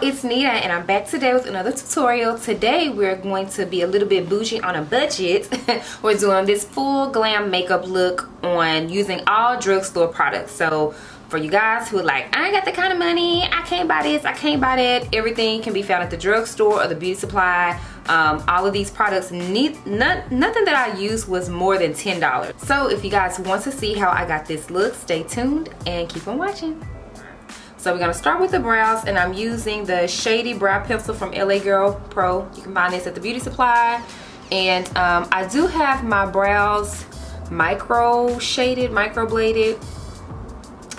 it's Nita and I'm back today with another tutorial. Today we're going to be a little bit bougie on a budget. We're doing this full glam makeup look on using all drugstore products. So for you guys who are like, I ain't got the kind of money, I can't buy this, I can't buy that, everything can be found at the drugstore or the beauty supply. All of these products, nothing that I used was more than $10. So if you guys want to see how I got this look, stay tuned and keep on watching. So we're gonna start with the brows, and I'm using the Shady Brow Pencil from LA Girl Pro. You can find this at the beauty supply. And I do have my brows micro shaded, micro bladed.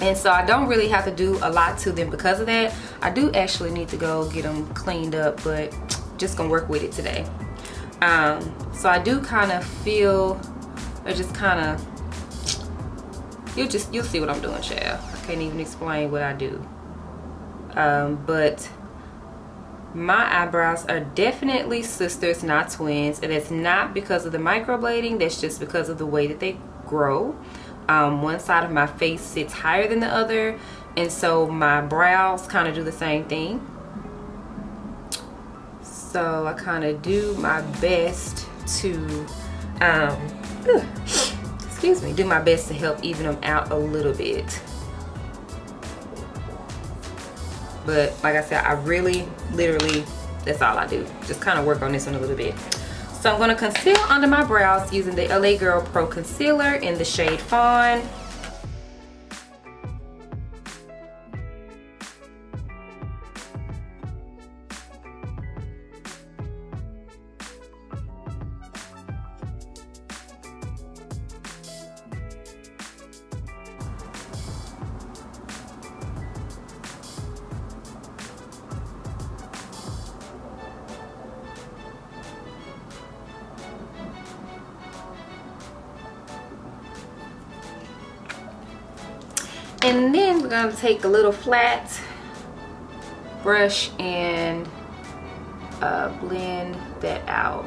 And so I don't really have to do a lot to them because of that. I do actually need to go get them cleaned up, but just gonna work with it today. So I do kind of feel, or just kind of, you'll see what I'm doing, child. I can't even explain what I do. But my eyebrows are definitely sisters, not twins, and it's not because of the microblading. That's just because of the way that they grow. One side of my face sits higher than the other, and so my brows kind of do the same thing. So I kind of do my best to excuse me, do my best to help even them out a little bit. But like I said, I really, literally, that's all I do. Just kind of work on this one a little bit. So I'm going to conceal under my brows using the LA Girl Pro Concealer in the shade Fawn. And then we're going to take a little flat brush and blend that out.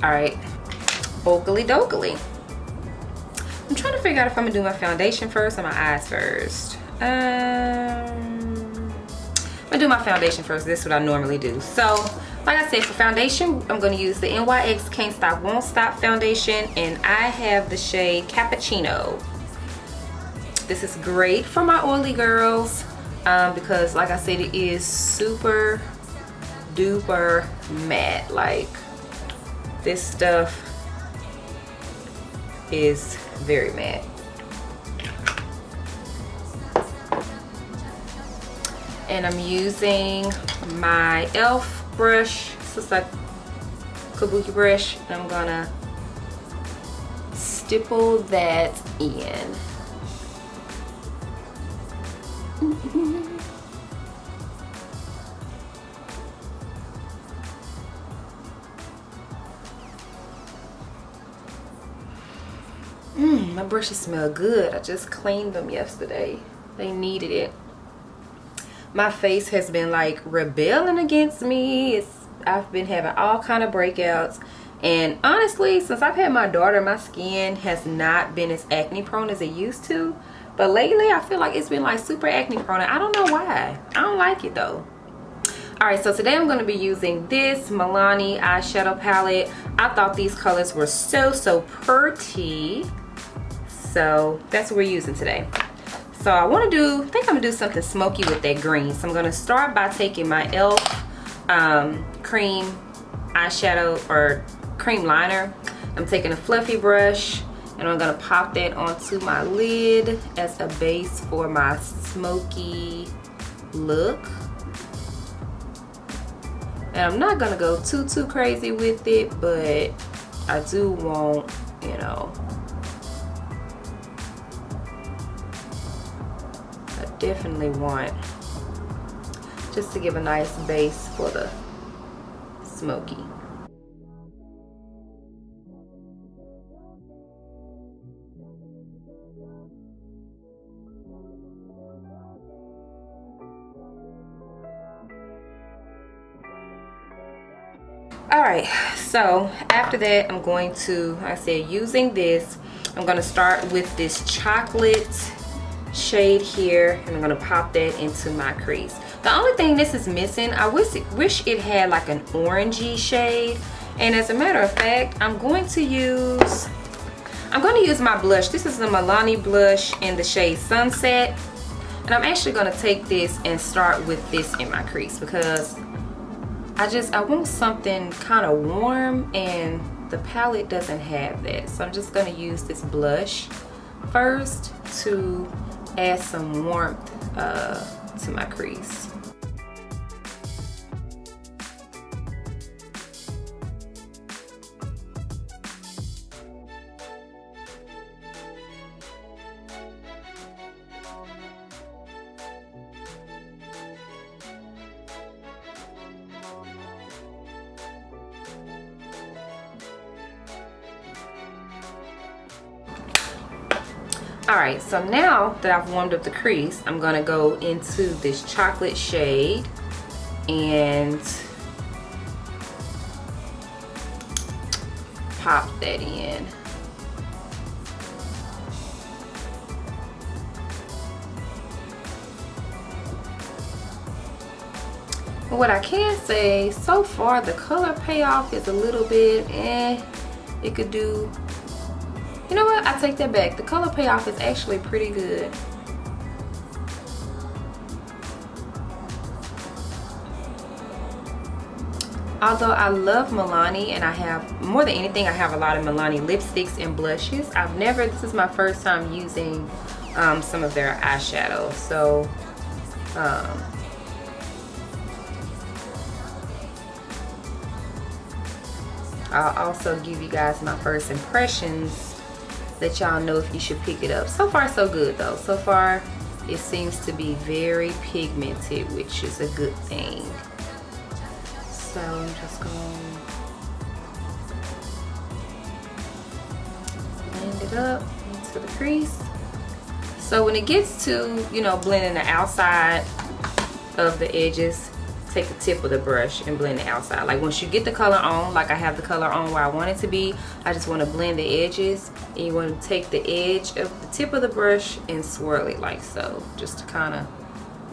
All right, oakley dokley. I'm trying to figure out if I'm gonna do my foundation first or my eyes first. I'm gonna do my foundation first. This is what I normally do. So, like I said, for foundation, I'm gonna use the NYX Can't Stop, Won't Stop foundation, and I have the shade Cappuccino. This is great for my oily girls because, like I said, it is super duper matte. Like, this stuff is very matte. And I'm using my e.l.f. brush. This is like kabuki brush. And I'm gonna stipple that in. My brushes smell good. I just cleaned them yesterday. They needed it. My face has been like rebelling against me. I've been having all kind of breakouts, and honestly, since I've had my daughter, my skin has not been as acne prone as it used to. But lately I feel like it's been like super acne prone. I don't know why. I don't like it though. Alright, so today I'm going to be using this Milani eyeshadow palette. I thought these colors were so pretty. So that's what we're using today. So I think I'm gonna do something smoky with that green. So I'm gonna start by taking my e.l.f. Cream eyeshadow or cream liner. I'm taking a fluffy brush and I'm gonna pop that onto my lid as a base for my smoky look. And I'm not gonna go too crazy with it, but I do want, you know, definitely want just to give a nice base for the smoky. Alright, so after that I'm going to, like I said, using this, I'm going to start with this chocolate shade here, and I'm going to pop that into my crease. The only thing this is missing, I wish it had like an orangey shade, and as a matter of fact, I'm going to use my blush. This is the Milani blush in the shade Sunset, and I'm actually going to take this and start with this in my crease because I want something kind of warm, and the palette doesn't have that. So I'm just going to use this blush first to add some warmth to my crease. Alright, so now that I've warmed up the crease, I'm going to go into this chocolate shade and pop that in. And what I can say, so far the color payoff is a little bit it could do. You know what? I take that back. The color payoff is actually pretty good. Although I love Milani, and I have, more than anything, I have a lot of Milani lipsticks and blushes. This is my first time using some of their eyeshadow. So, I'll also give you guys my first impressions, let y'all know if you should pick it up. So far so good though. So far it seems to be very pigmented, which is a good thing. So I'm just going to blend it up into the crease. So when it gets to, you know, blending the outside of the edges, take the tip of the brush and blend the outside. Like once you get the color on, like I have the color on where I want it to be, I just want to blend the edges, and you want to take the edge of the tip of the brush and swirl it like so, just to kind of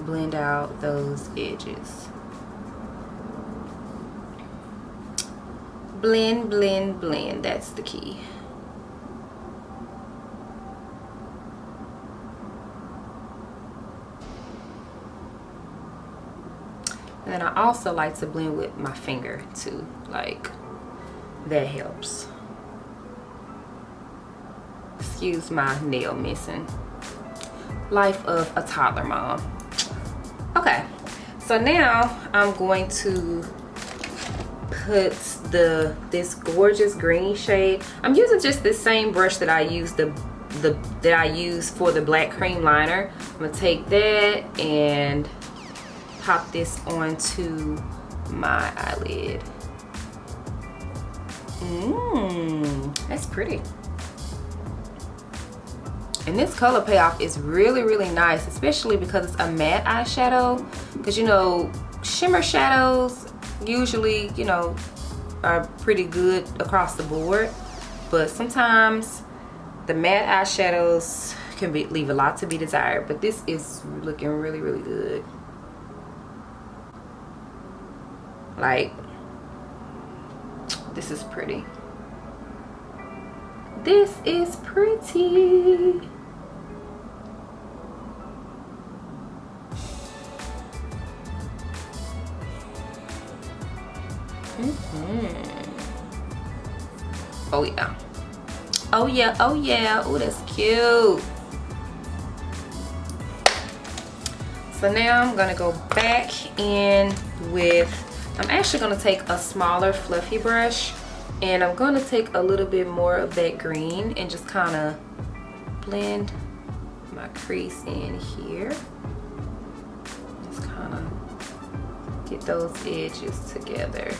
blend out those edges. Blend, blend, blend, that's the key. And then I also like to blend with my finger too, like that helps. Excuse my nail missing. Life of a toddler mom. Okay, so now I'm going to put this gorgeous green shade. I'm using just the same brush that I used that I used for the black cream liner. I'm gonna take that and pop this onto my eyelid. That's pretty. And this color payoff is really, really nice, especially because it's a matte eyeshadow. Because, you know, shimmer shadows usually, you know, are pretty good across the board. But sometimes the matte eyeshadows can leave a lot to be desired. But this is looking really, really good. Like, this is pretty. This is pretty. Oh yeah. Oh yeah, oh yeah. Oh, that's cute. So now I'm gonna go back in with, I'm actually gonna take a smaller fluffy brush, and I'm gonna take a little bit more of that green and just kind of blend my crease in here. Just kind of Get those edges together.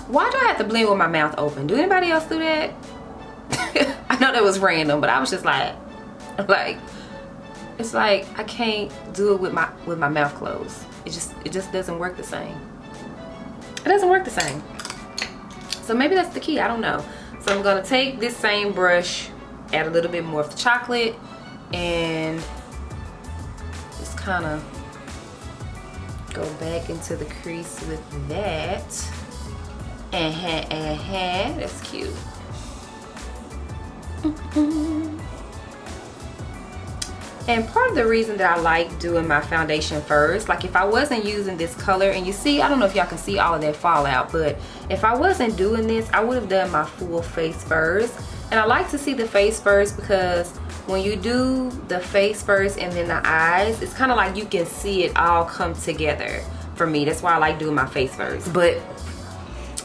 Why do I have to blend with my mouth open? Do anybody else do that? I know that was random, but I was just like, it's like I can't do it with my mouth closed. It just doesn't work the same. It doesn't work the same. So maybe that's the key, I don't know. So I'm gonna take this same brush, add a little bit more of the chocolate, and just kind of go back into the crease with that. That's cute. And part of the reason that I like doing my foundation first, like if I wasn't using this color, and you see, I don't know if y'all can see all of that fallout, but if I wasn't doing this, I would have done my full face first. And I like to see the face first because when you do the face first and then the eyes, it's kind of like you can see it all come together for me. That's why I like doing my face first. But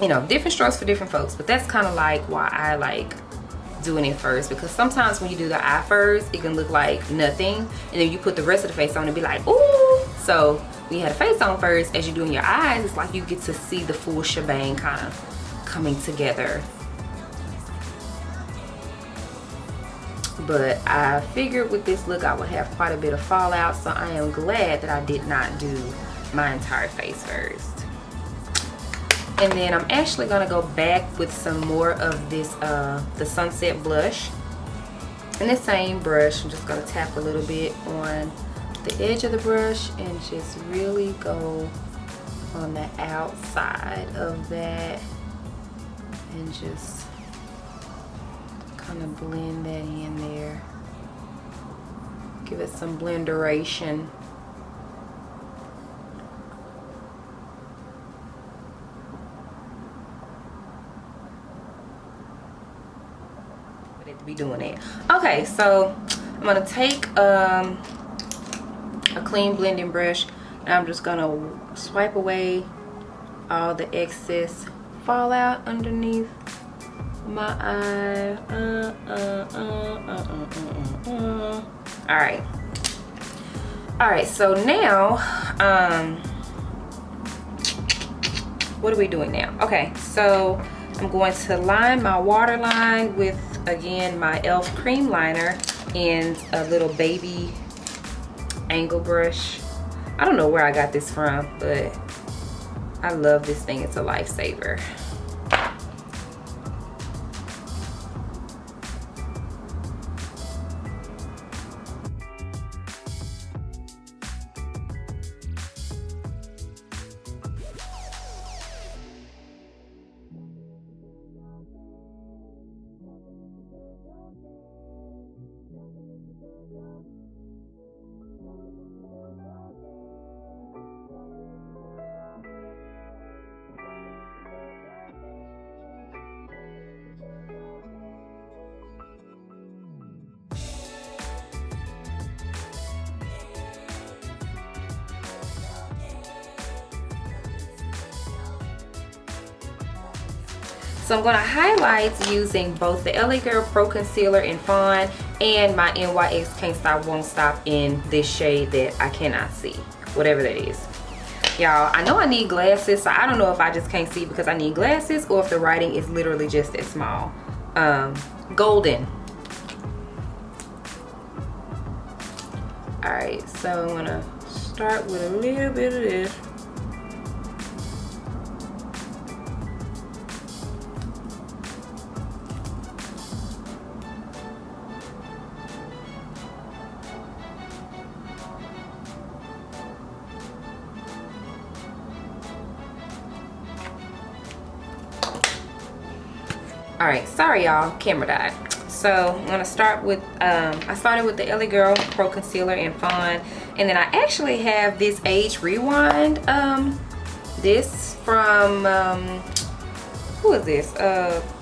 you know, different strokes for different folks, but that's kind of like why I like doing it first, because sometimes when you do the eye first, it can look like nothing, and then you put the rest of the face on and be like, ooh. So when you have the face on first, as you're doing your eyes, it's like you get to see the full shebang kind of coming together. But I figured with this look I would have quite a bit of fallout, so I am glad that I did not do my entire face first. And then I'm actually gonna go back with some more of this, the Sunset blush. And the same brush, I'm just gonna tap a little bit on the edge of the brush and just really go on the outside of that and just kind of blend that in there. Give it some blenderation. Be doing it. Okay, so I'm gonna take a clean blending brush and I'm just gonna swipe away all the excess fallout underneath my eye. All right, so now what are we doing now? Okay, so I'm going to line my waterline with, again, my e.l.f. cream liner and a little baby angle brush. I don't know where I got this from, but I love this thing. It's a lifesaver. So I'm going to highlight using both the LA Girl Pro Concealer in Fawn and my NYX Can't Stop Won't Stop in this shade that I cannot see, whatever that is. Y'all, I know I need glasses, so I don't know if I just can't see because I need glasses or if the writing is literally just that small. Golden. Alright, so I'm going to start with a little bit of this. All right, sorry y'all, camera died. So I'm gonna start with, I started with the LA Girl Pro Concealer in Fawn, and then I actually have this Age Rewind, this from, who is this?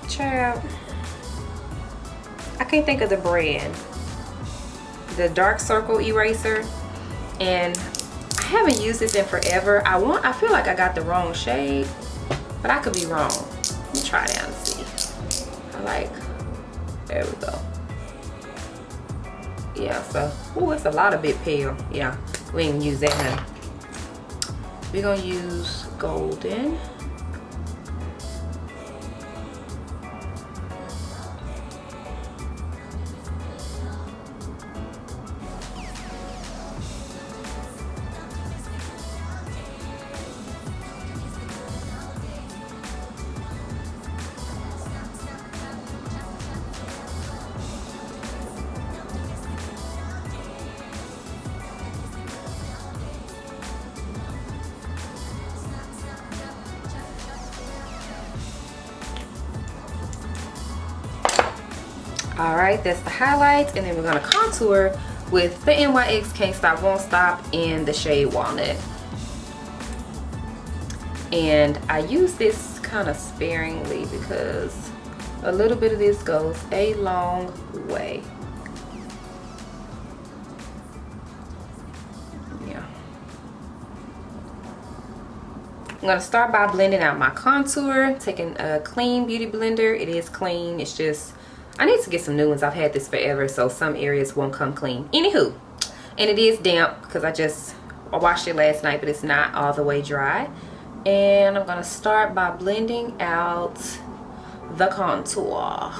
Child, I can't think of the brand. The Dark Circle Eraser, and I haven't used this in forever. I feel like I got the wrong shade, but I could be wrong. Let me try it out and see. Like, there we go. Yeah, so, ooh, it's a lot of bit pale. Yeah, we ain't use that, honey. We're gonna use golden. All right, that's the highlights, and then we're gonna contour with the NYX Can't Stop, Won't Stop in the shade Walnut. And I use this kind of sparingly because a little bit of this goes a long way. Yeah. I'm gonna start by blending out my contour, taking a clean beauty blender. It is clean, it's just, I need to get some new ones. I've had this forever, so some areas won't come clean. Anywho, and it is damp because I washed it last night, but it's not all the way dry. And I'm gonna start by blending out the contour.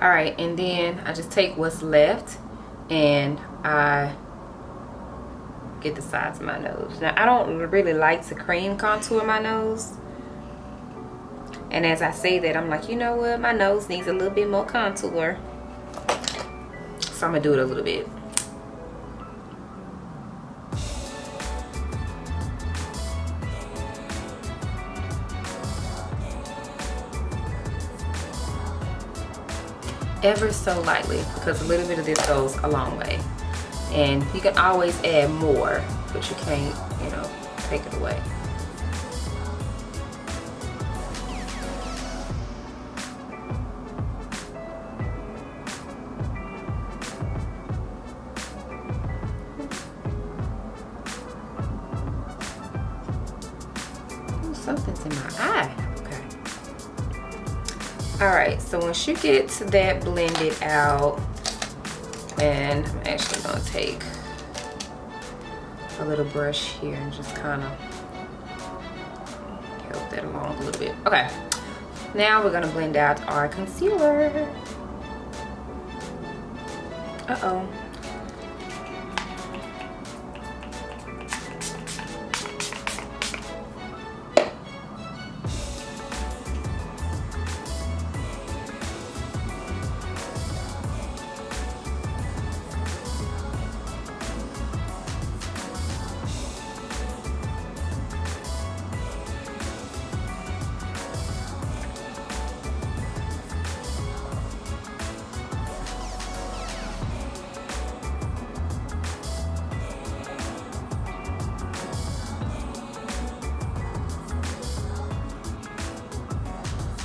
All right, and then I just take what's left and I get the sides of my nose. Now, I don't really like to cream contour my nose. And as I say that, I'm like, you know what? My nose needs a little bit more contour. So I'm gonna do it a little bit. Ever so lightly, because a little bit of this goes a long way. And you can always add more, but you can't, you know, take it away. Ooh, something's in my eye. All right, so once you get that blended out, and I'm actually gonna take a little brush here and just kind of help that along a little bit. Okay, now we're gonna blend out our concealer. Uh-oh.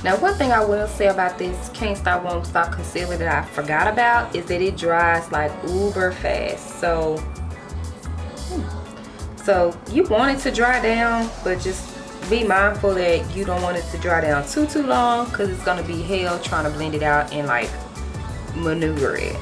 Now, one thing I will say about this Can't Stop, Won't Stop concealer that I forgot about is that it dries like uber fast. So you want it to dry down, but just be mindful that you don't want it to dry down too long, because it's gonna be hell trying to blend it out and like maneuver it.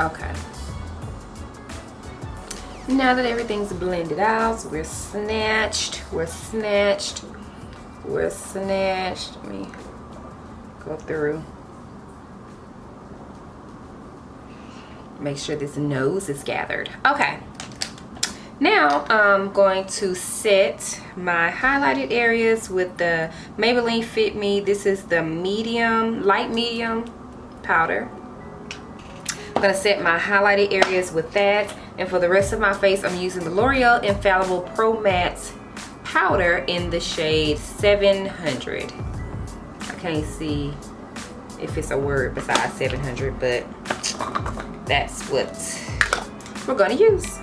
Okay. Now that everything's blended out, we're snatched. Let me go through. Make sure this nose is gathered. Okay. Now I'm going to set my highlighted areas with the Maybelline Fit Me. This is the medium, light medium powder. I'm going to set my highlighted areas with that. And for the rest of my face, I'm using the L'Oreal Infallible Pro Matte powder in the shade 700. I can't see if it's a word besides 700, but that's what we're going to use.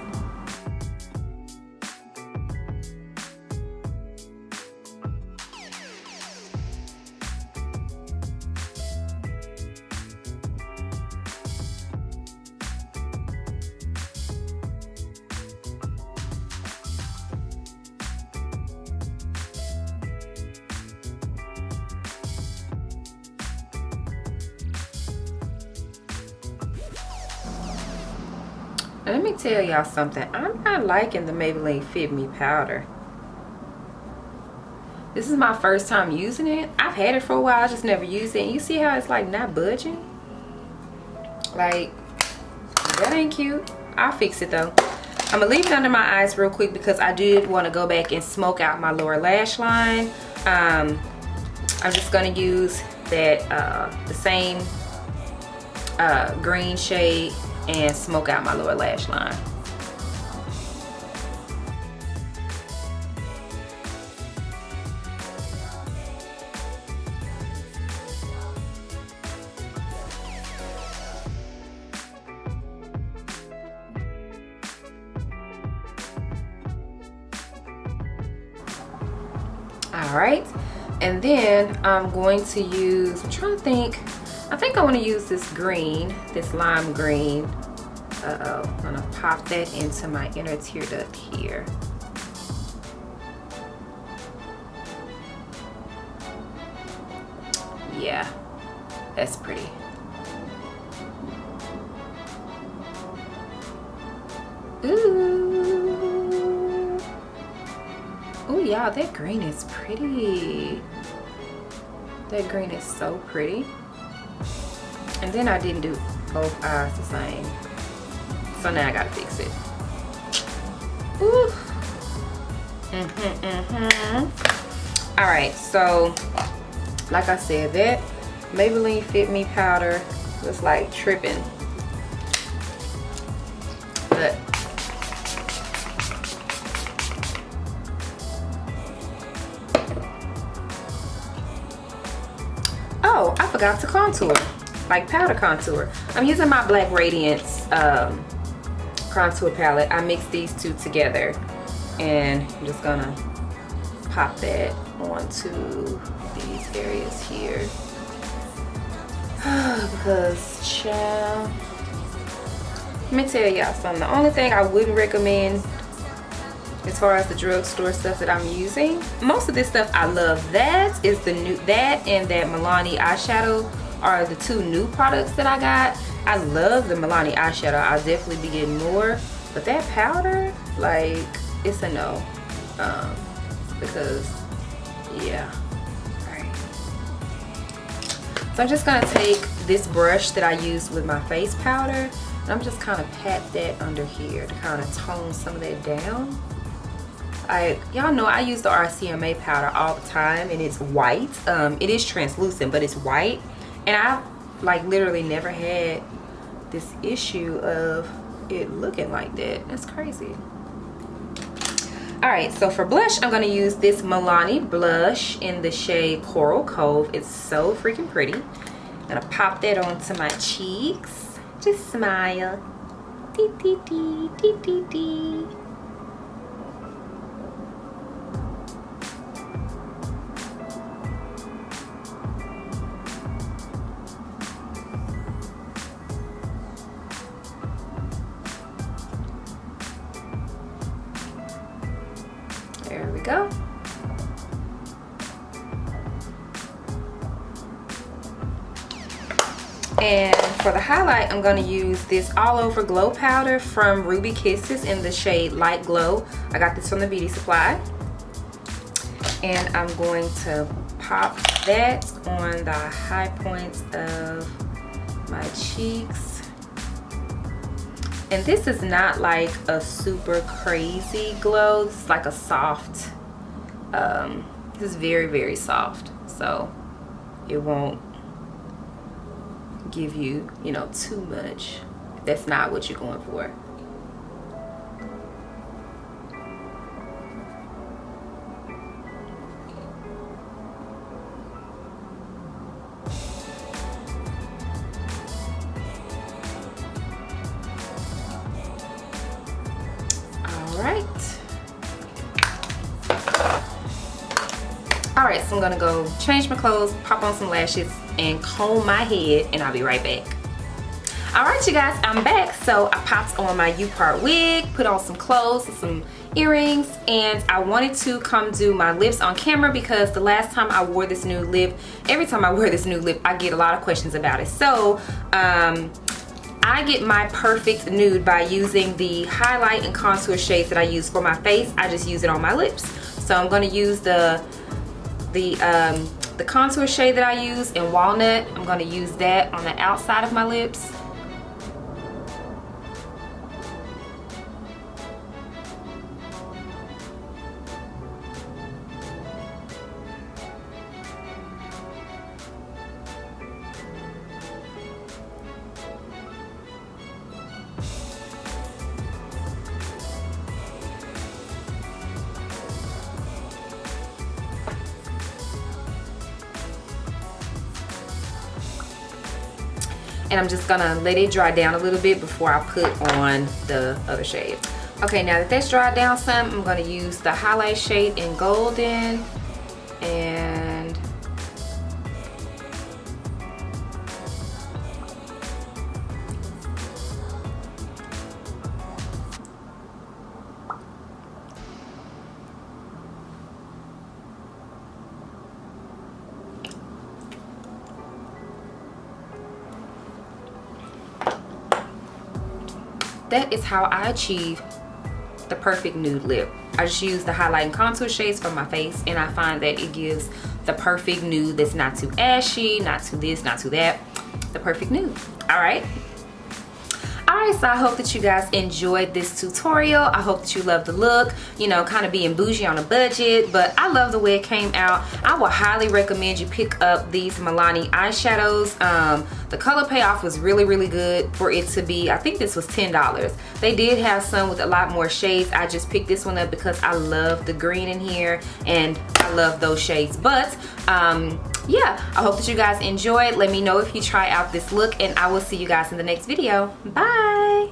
Let me tell y'all something. I'm not liking the Maybelline Fit Me powder. This is my first time using it. I've had it for a while, I just never used it. And you see how it's like not budging? Like, that ain't cute. I'll fix it though. I'm gonna leave it under my eyes real quick because I did want to go back and smoke out my lower lash line. I'm just gonna use that the same green shade and smoke out my lower lash line. All right, and then I'm going to use, I'm trying to think, I think I want to use this green, this lime green. I'm gonna pop that into my inner tear duct here. Yeah, that's pretty. Ooh. Ooh, y'all, that green is pretty. That green is so pretty. And then I didn't do both eyes the same. So now I gotta fix it. Ooh. Alright, so like I said, that Maybelline Fit Me powder was like tripping. But oh, I forgot to contour, like powder contour. I'm using my Black Radiance contour palette. I mixed these two together and I'm just gonna pop that onto these areas here. Because child, let me tell y'all something. The only thing I wouldn't recommend as far as the drugstore stuff that I'm using, most of this stuff I love. That is the new, that and that Milani eyeshadow are the two new products that I got. I love the Milani eyeshadow. I'll definitely be getting more, but that powder, like, it's a no. Because yeah. Alright, so I'm just gonna take this brush that I used with my face powder and I'm just kind of pat that under here to kind of tone some of that down. Y'all know I use the RCMA powder all the time and it's white. It is translucent, but it's white, and I've like literally never had this issue of it looking like that. That's crazy. All right, so for blush, I'm gonna use this Milani blush in the shade Coral Cove. It's so freaking pretty. I'm gonna pop that onto my cheeks. Just smile. Dee dee dee dee dee dee. There we go. And for the highlight, I'm going to use this All Over Glow Powder from Ruby Kisses in the shade Light Glow. I got this from the beauty supply. And I'm going to pop that on the high points of my cheeks. And this is not like a super crazy glow. This is like a soft, this is very, very soft. So it won't give you, you know, too much. That's not what you're going for. Alright, so I'm gonna go change my clothes, pop on some lashes, and comb my head, and I'll be right back. Alright, you guys, I'm back. So I popped on my U-part wig, put on some clothes and some earrings, and I wanted to come do my lips on camera because the last time I wore this new lip, every time I wear this new lip, I get a lot of questions about it. So, I get my perfect nude by using the highlight and contour shades that I use for my face. I just use it on my lips. So I'm going to use the contour shade that I use in Walnut. I'm going to use that on the outside of my lips. And I'm just gonna let it dry down a little bit before I put on the other shade. Okay, now that that's dried down some, I'm gonna use the highlight shade in Golden, and that is how I achieve the perfect nude lip. I just use the highlight and contour shades from my face, and I find that it gives the perfect nude that's not too ashy, not too this, not too that. The perfect nude. All right. Alright, so I hope that you guys enjoyed this tutorial. I hope that you love the look, you know, kind of being bougie on a budget, but I love the way it came out. I would highly recommend you pick up these Milani eyeshadows. The color payoff was really, really good for it to be, I think this was $10. They did have some with a lot more shades. I just picked this one up because I love the green in here and I love those shades. But yeah, I hope that you guys enjoyed. Let me know if you try out this look, and I will see you guys in the next video. Bye.